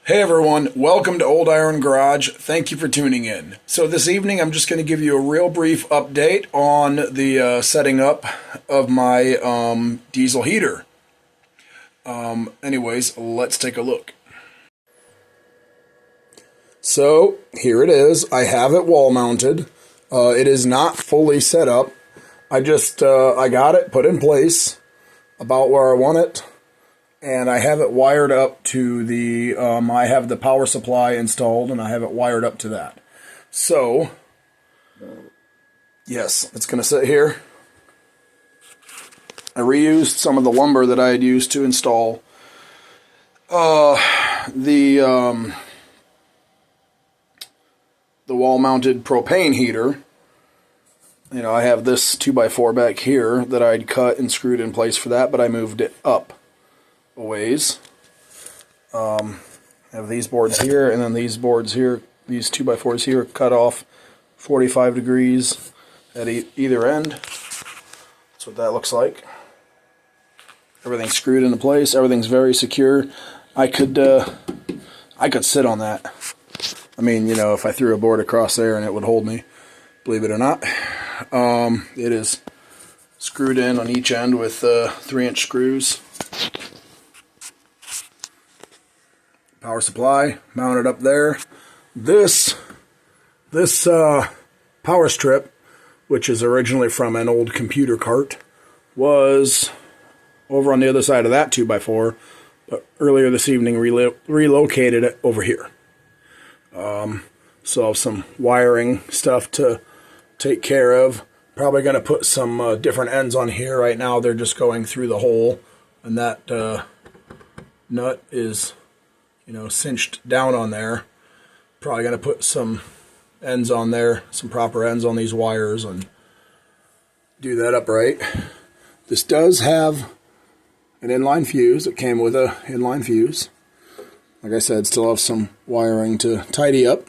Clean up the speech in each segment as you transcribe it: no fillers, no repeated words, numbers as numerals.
Hey everyone, welcome to Old Iron Garage. Thank you for tuning in. So this evening I'm just going to give you a real brief update on the setting up of my diesel heater. Anyways, let's take a look. So here it is. I have it wall mounted. It is not fully set up. I got it put in place about where I want it. And I have it wired up to the, I have the power supply installed and I have it wired up to that. So, yes, it's going to sit here. I reused some of the lumber that I had used to install the wall-mounted propane heater. You know, I have this 2x4 back here that I'd cut and screwed in place for that, but I moved it up a ways. I have these boards here, and then these boards here, these 2x4s here, cut off 45 degrees at either end. That's what that looks like. Everything's screwed into place. Everything's very secure. I could sit on that. I mean, you know, if I threw a board across there and it would hold me, believe it or not. It is screwed in on each end with 3-inch screws. Power supply mounted up there. This power strip, which is originally from an old computer cart, was over on the other side of that 2x4, but earlier this evening relocated it over here. So some wiring stuff to take care of. Probably going to put some different ends on here. Right now they're just going through the hole, and that nut is, you know, cinched down on there. Probably going to put some ends on there, some proper ends on these wires, and do that upright. This does have an inline fuse. It came with an inline fuse. Like I said, still have some wiring to tidy up.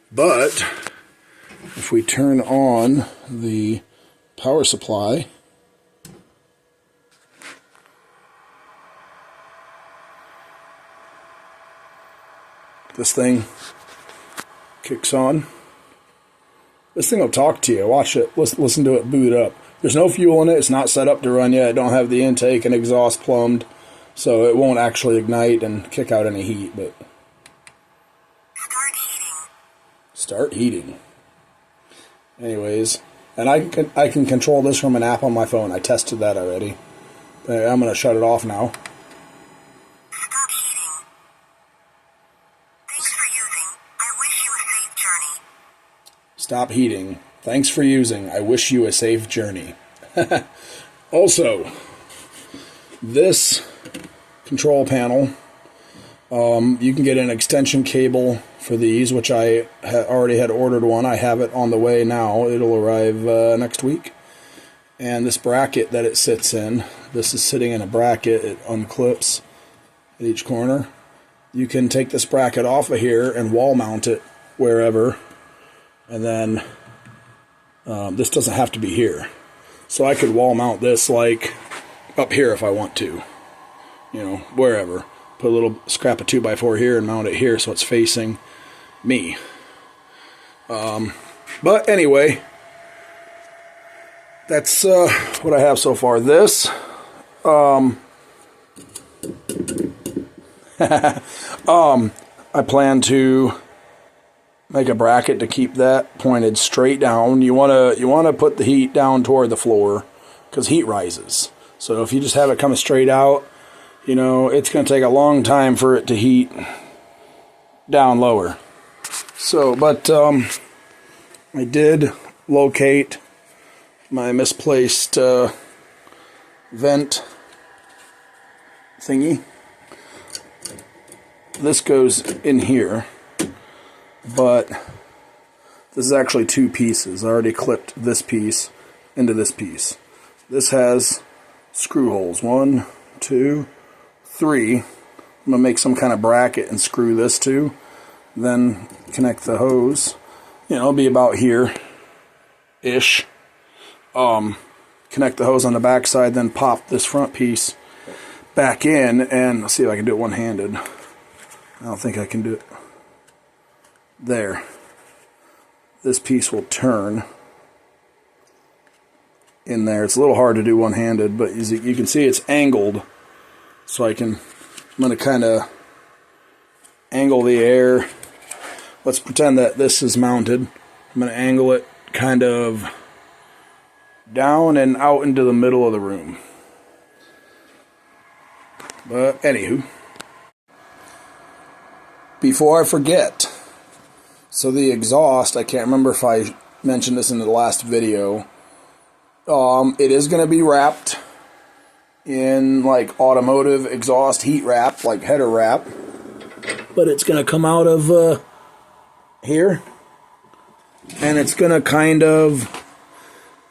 But if we turn on the power supply, this thing kicks on. This thing will talk to you. Watch it. Listen to it boot up. There's no fuel in it. It's not set up to run yet. I don't have the intake and exhaust plumbed, so it won't actually ignite and kick out any heat. But start heating. Anyways, and I can control this from an app on my phone. I tested that already. I'm going to shut it off now. Stop heating. Thanks for using. I wish you a safe journey. Also, this control panel, you can get an extension cable for these, which I already had ordered one. I have it on the way now. It'll arrive next week. And this bracket that it sits in, this is sitting in a bracket. It unclips at each corner. You can take this bracket off of here and wall mount it wherever. And then this doesn't have to be here. So I could wall mount this like up here if I want to. You know, wherever. Put a little scrap of 2x4 here and mount it here so it's facing me. But anyway, that's what I have so far. This, I plan to make a bracket to keep that pointed straight down. You wanna put the heat down toward the floor because heat rises. So if you just have it coming straight out, you know, it's going to take a long time for it to heat down lower. So, but I did locate my misplaced vent thingy. This goes in here, but this is actually two pieces. I already clipped this piece into this piece. This has screw holes. 1, 2, 3. I'm going to make some kind of bracket and screw this to. Then connect the hose. You know, it'll be about here-ish. Connect the hose on the back side, then pop this front piece back in, and let's see if I can do it one-handed. I don't think I can do it. There. This piece will turn in there. It's a little hard to do one-handed, but you can see it's angled. So I'm going to kind of angle the air. Let's pretend that this is mounted. I'm going to angle it kind of down and out into the middle of the room. But anywho, before I forget, so the exhaust, I can't remember if I mentioned this in the last video, it is going to be wrapped in like automotive exhaust heat wrap, like header wrap, but it's going to come out of here, and it's going to kind of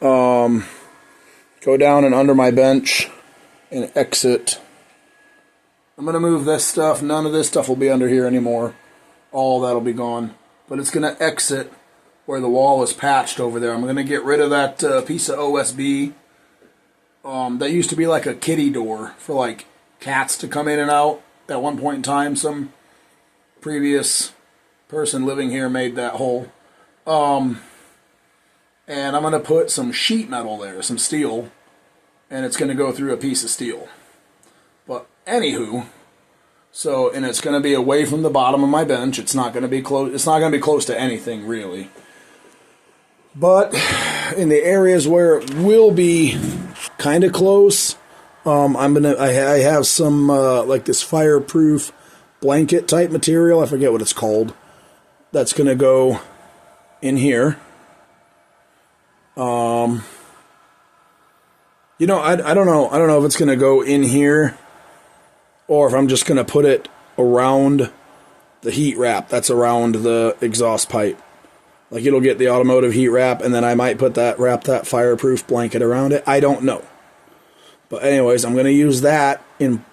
go down and under my bench and exit. I'm going to move this stuff. None of this stuff will be under here anymore. All that'll be gone. But it's going to exit where the wall is patched over there. I'm going to get rid of that piece of OSB. That used to be like a kitty door for like cats to come in and out. At one point in time, some previous person living here made that hole. And I'm going to put some sheet metal there, some steel. And it's going to go through a piece of steel. But anywho, and it's going to be away from the bottom of my bench. It's not going to be close. It's not going to be close to anything really. But in the areas where it will be kind of close, I have some like this fireproof blanket type material. I forget what it's called. That's going to go in here. You know, I don't know. I don't know if it's going to go in here, or if I'm just going to put it around the heat wrap that's around the exhaust pipe. Like, it'll get the automotive heat wrap, and then I might wrap that fireproof blanket around it. I don't know. But anyways, I'm going to use that in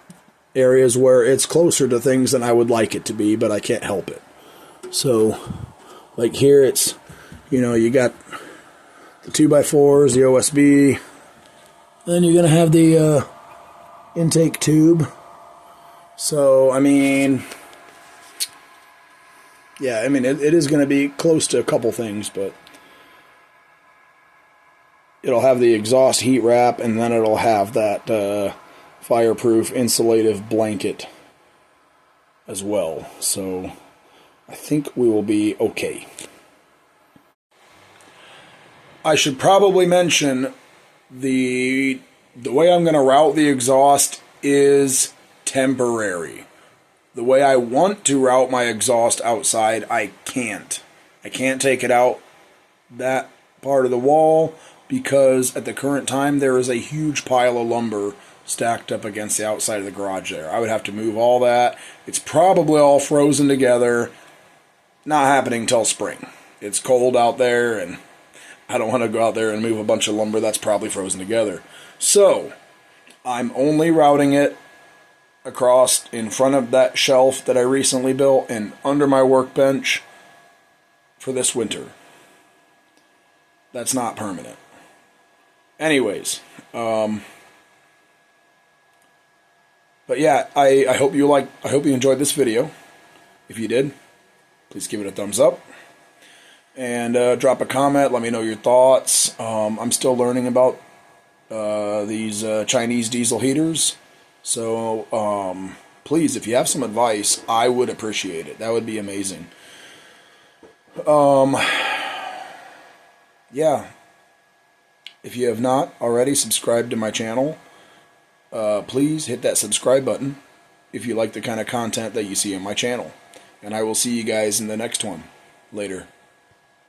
areas where it's closer to things than I would like it to be, but I can't help it. So, like here, it's, you know, you got the 2x4s, the OSB. Then you're going to have the intake tube. So, I mean, yeah, I mean, it is going to be close to a couple things, but it'll have the exhaust heat wrap, and then it'll have that fireproof insulative blanket as well. So, I think we will be okay. I should probably mention the way I'm going to route the exhaust is temporary. The way I want to route my exhaust outside, I can't. I can't take it out that part of the wall because at the current time there is a huge pile of lumber stacked up against the outside of the garage there. I would have to move all that. It's probably all frozen together. Not happening till spring. It's cold out there, and I don't want to go out there and move a bunch of lumber that's probably frozen together. So, I'm only routing it across in front of that shelf that I recently built and under my workbench for this winter. That's not permanent. Anyways, but yeah, I hope you enjoyed this video. If you did, please give it a thumbs up. And drop a comment. Let me know your thoughts. I'm still learning about these Chinese diesel heaters. So please, if you have some advice, I would appreciate it. That would be amazing. Yeah. If you have not already subscribed to my channel, please hit that subscribe button if you like the kind of content that you see on my channel. And I will see you guys in the next one. Later.